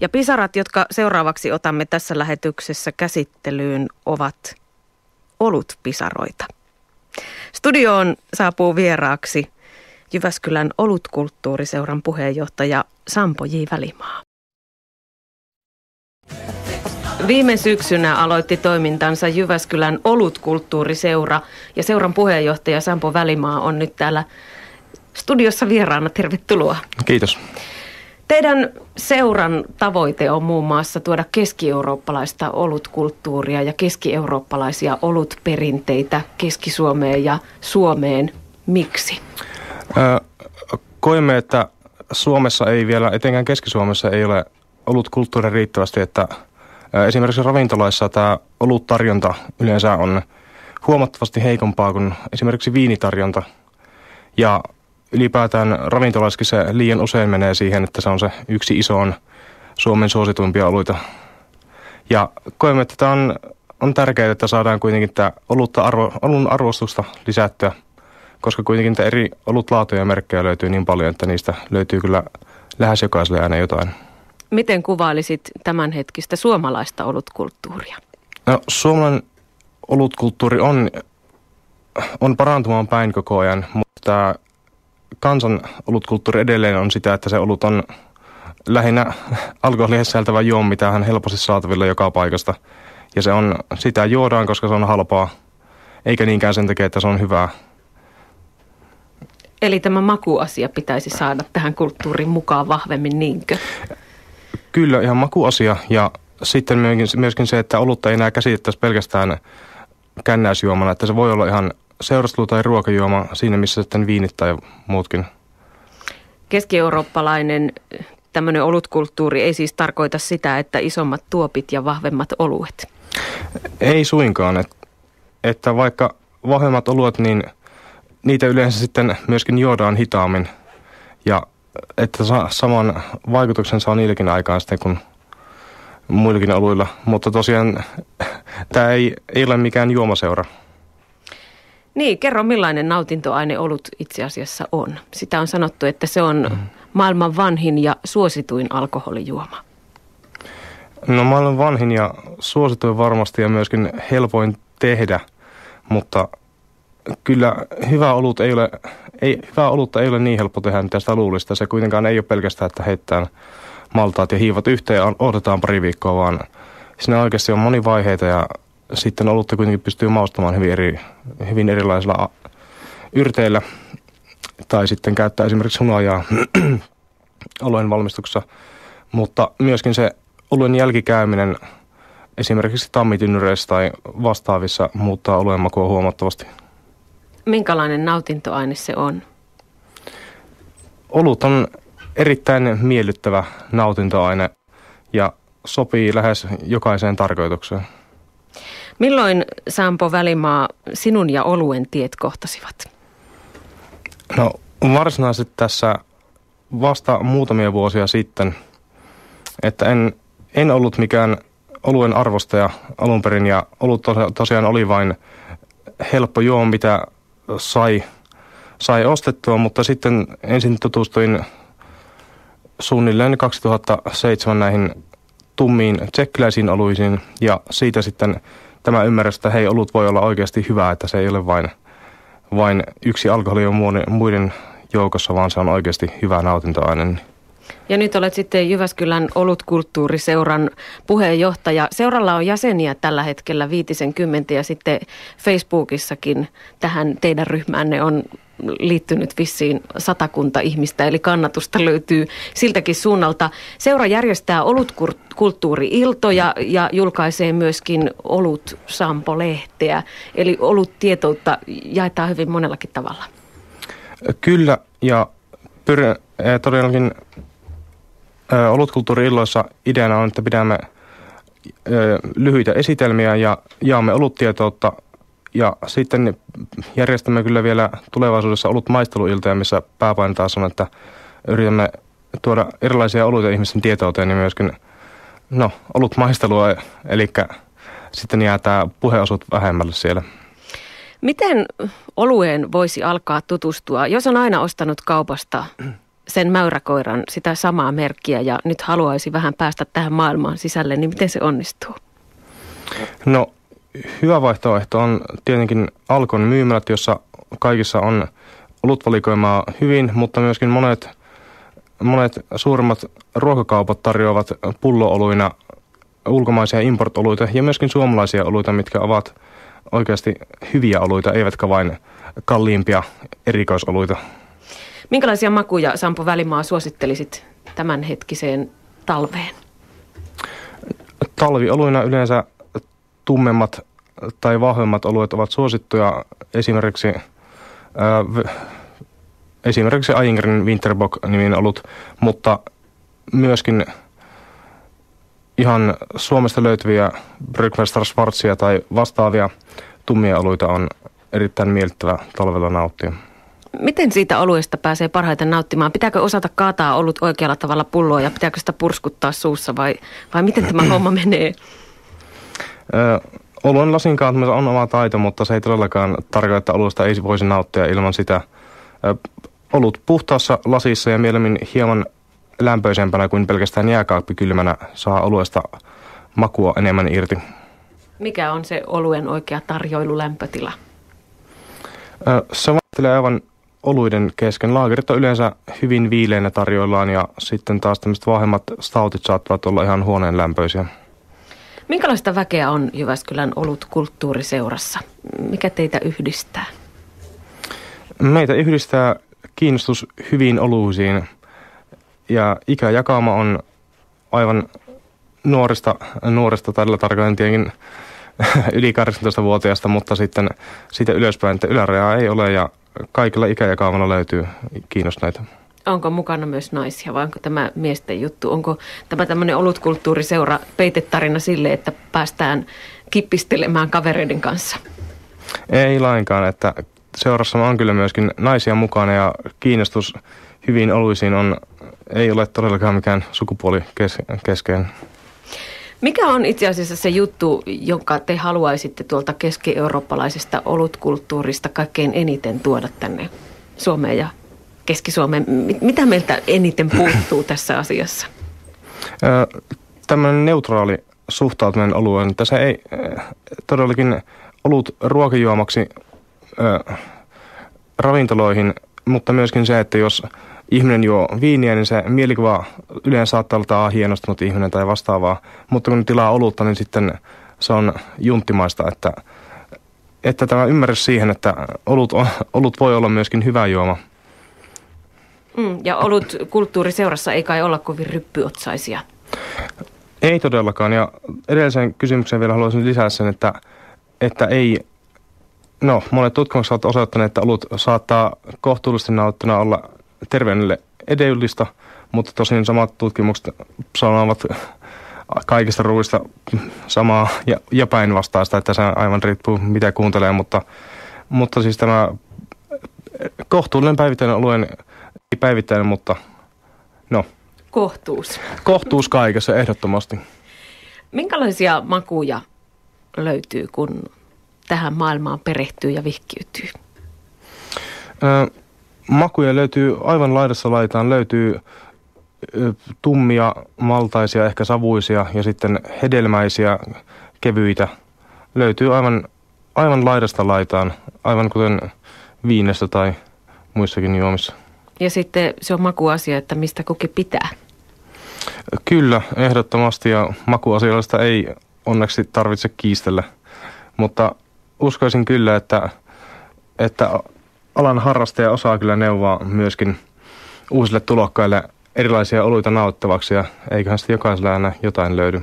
Ja pisarat, jotka seuraavaksi otamme tässä lähetyksessä käsittelyyn, ovat olutpisaroita. Studioon saapuu vieraaksi Jyväskylän olutkulttuuriseuran puheenjohtaja Sampo J. Välimaa. Viime syksynä aloitti toimintansa Jyväskylän olutkulttuuriseura ja seuran puheenjohtaja Sampo Välimaa on nyt täällä studiossa vieraana. Tervetuloa. Kiitos. Teidän seuran tavoite on muun muassa tuoda keski-eurooppalaista olutkulttuuria ja keski-eurooppalaisia olutperinteitä Keski-Suomeen ja Suomeen. Miksi? Koimme, että Suomessa ei vielä, etenkään Keski-Suomessa ei ole olutkulttuuria riittävästi, että esimerkiksi ravintolaissa tämä oluttarjonta yleensä on huomattavasti heikompaa kuin esimerkiksi viinitarjonta. Ja ylipäätään ravintolaissakin se liian usein menee siihen, että se on se yksi isoon Suomen suosituimpia oluita. Ja koemme, että tämä on tärkeää, että saadaan kuitenkin tämä olun arvostusta lisättyä, koska kuitenkin eri olutlaatuja ja merkkejä löytyy niin paljon, että niistä löytyy kyllä lähes jokaiselle aina jotain. Miten kuvailisit tämänhetkistä suomalaista olutkulttuuria? No, suomalainen olutkulttuuri on parantumaan päin koko ajan, mutta kansan olutkulttuuri edelleen on sitä, että se olut on lähinnä alkoholia sisältävä juoma, mitä hän helposti saatavilla joka paikasta. Ja sitä juodaan, koska se on halpaa, eikä niinkään sen takia, että se on hyvää. Eli tämä makuasia pitäisi saada tähän kulttuuriin mukaan vahvemmin, niinkö? Kyllä, ihan makuasia. Ja sitten myöskin se, että olutta ei enää käsitettäisi pelkästään kännäisjuomana, että se voi olla ihan seurustelu- tai ruokajuoma siinä, missä sitten viinit tai muutkin. Keski-eurooppalainen tämmöinen olutkulttuuri ei siis tarkoita sitä, että isommat tuopit ja vahvemmat oluet? Ei suinkaan. Että vaikka vahvemmat oluet, niin niitä yleensä sitten myöskin juodaan hitaammin. Ja että saman vaikutuksen saa niilläkin aikaan sitten kuin muillakin oluilla. Mutta tosiaan tämä ei ole mikään juomaseura. Niin, kerro millainen nautintoaine olut itse asiassa on. Sitä on sanottu, että se on maailman vanhin ja suosituin alkoholijuoma. No maailman vanhin ja suosituin varmasti ja myöskin helpoin tehdä, mutta kyllä hyvää olutta ei ole niin helppo tehdä, mitä sitä luulista. Se kuitenkaan ei ole pelkästään, että heittää maltaat ja hiivat yhteen ja odotetaan pari viikkoa, vaan siinä oikeasti on monivaiheita ja sitten olutta kuitenkin pystyy maustamaan hyvin erilaisilla yrteillä. Tai sitten käyttää esimerkiksi hunajaa oluen valmistuksessa. Mutta myöskin se oluen jälkikäyminen esimerkiksi tammitynnyreissä tai vastaavissa muuttaa oluen makua huomattavasti. Minkälainen nautintoaine se on? Olut on erittäin miellyttävä nautintoaine ja sopii lähes jokaiseen tarkoitukseen. Milloin, Sampo Välimaa, sinun ja oluen tiet kohtasivat? No varsinaisesti tässä vasta muutamia vuosia sitten, että en ollut mikään oluen arvostaja alun perin ja olut tosiaan oli vain helppo juoma, mitä sai ostettua, mutta sitten ensin tutustuin suunnilleen 2007 näihin tummiin tsekkiläisiin oluisiin ja siitä sitten tämä ymmärrys, että hei, olut voi olla oikeasti hyvää, että se ei ole vain yksi alkoholi muiden joukossa, vaan se on oikeasti hyvä nautintoaine. Ja nyt olet sitten Jyväskylän olutkulttuuriseuran puheenjohtaja. Seuralla on jäseniä tällä hetkellä 50 ja sitten Facebookissakin tähän teidän ryhmäänne on liittynyt vissiin 100 ihmistä, eli kannatusta löytyy siltäkin suunnalta. Seura järjestää olutkulttuuri-iltoja ja julkaisee myöskin Olut-Sampo-lehteä, eli oluttietoutta jaetaan hyvin monellakin tavalla. Kyllä, ja todellakin olutkulttuuri-illoissa ideana on, että pidämme lyhyitä esitelmiä ja jaamme oluttietoutta. Ja sitten järjestämme kyllä vielä tulevaisuudessa olutmaisteluiltoja, missä pääpaino taas on, että yritämme tuoda erilaisia oluita ihmisten tietouteen ja myöskin olutmaistelua, eli sitten jää tämä puheosuus vähemmälle siellä. Miten olueen voisi alkaa tutustua, jos on aina ostanut kaupasta sen mäyräkoiran, sitä samaa merkkiä ja nyt haluaisi vähän päästä tähän maailmaan sisälle, niin miten se onnistuu? No, hyvä vaihtoehto on tietenkin Alkon myymälät, jossa kaikissa on olutvalikoimaa hyvin, mutta myöskin monet suurimmat ruokakaupat tarjoavat pullooluina ulkomaisia import-oluita ja myöskin suomalaisia oluita, mitkä ovat oikeasti hyviä oluita, eivätkä vain kalliimpia erikoisoluita. Minkälaisia makuja, Sampo Välimaa, suosittelisit tämänhetkiseen talveen? Talvioluina yleensä tummemmat tai vahvemmat oluet ovat suosittuja, esimerkiksi Ajingerin Winterbock-niminen olut, mutta myöskin ihan Suomesta löytyviä Brygmästar Schwarzia tai vastaavia tummia oluita on erittäin miellyttävä talvella nauttia. Miten siitä oluesta pääsee parhaiten nauttimaan? Pitääkö osata kaataa olut oikealla tavalla pulloon ja pitääkö sitä purskuttaa suussa vai miten tämä homma menee? Oluen lasin kaataminen on oma taito, mutta se ei todellakaan tarkoita, että oluesta ei voisi nauttia ilman sitä. Olut puhtaassa lasissa ja mieluummin hieman lämpöisempänä kuin pelkästään jääkaappikylmänä saa oluesta makua enemmän irti. Mikä on se oluen oikea tarjoilulämpötila? Se vaihtelee aivan oluiden kesken. Laagerit on yleensä hyvin viileänä tarjoillaan ja sitten taas tämmöiset vahvemmat stoutit saattavat olla ihan huoneen lämpöisiä. Minkälaista väkeä on Jyväskylän olutkulttuuriseurassa? Mikä teitä yhdistää? Meitä yhdistää kiinnostus hyviin oluisiin ja ikäjakauma on aivan nuorista tällä tarkoitan tietenkin yli 18-vuotiaasta, mutta sitten siitä ylöspäin, että ylärajaa ei ole ja kaikilla ikäjakaumalla löytyy kiinnostuneita. Onko mukana myös naisia vai onko tämä miesten juttu? Onko tämä tämmöinen olutkulttuuriseura peitetarina sille, että päästään kippistelemään kavereiden kanssa? Ei lainkaan, että seurassa on kyllä myöskin naisia mukana ja kiinnostus hyviin oluisiin ei ole todellakaan mikään sukupuoli keskeinen. Mikä on itse asiassa se juttu, jonka te haluaisitte tuolta keski-eurooppalaisesta olutkulttuurista kaikkein eniten tuoda tänne Suomeen ja Keski-Suomeen? Mitä meiltä eniten puuttuu tässä asiassa? Tämmöinen neutraali suhtautuminen olueen. Tässä ei todellakin olut ruokajuomaksi ravintoloihin, mutta myöskin se, että jos ihminen juo viiniä, niin se mielikuva yleensä saattaa olla hienostunut ihminen tai vastaavaa, mutta kun tilaa olutta, niin sitten se on junttimaista, että tämä ymmärrys siihen, että olut voi olla myöskin hyvä juoma. Ja olut kulttuuriseurassa ei kai olla kovin ryppyotsaisia. Ei todellakaan, ja edelliseen kysymykseen vielä haluaisin lisää sen, että ei, monet tutkimukset ovat osoittaneet, että olut saattaa kohtuullisesti nauttuna olla terveydelle edullista, mutta tosin samat tutkimukset sanovat kaikista ruuista samaa ja päinvastaista, että se aivan riippuu mitä kuuntelee, mutta siis tämä kohtuullinen päivittäinen oluen, ei päivittäinen, mutta Kohtuus. Kohtuus kaikessa ehdottomasti. Minkälaisia makuja löytyy, kun tähän maailmaan perehtyy ja vihkiytyy? Makuja löytyy aivan laidassa laitaan. Löytyy tummia, maltaisia, ehkä savuisia ja sitten hedelmäisiä, kevyitä. Löytyy aivan laidasta laitaan, aivan kuten viinestä tai muissakin juomissa. Ja sitten se on makuasia, että mistä kukin pitää. Kyllä, ehdottomasti ja makuasioista ei onneksi tarvitse kiistellä, mutta uskoisin kyllä, että alan harrastaja osaa kyllä neuvoa myöskin uusille tulokkaille erilaisia oluita nauttavaksi ja eiköhän sitten jokaisella aina jotain löydy.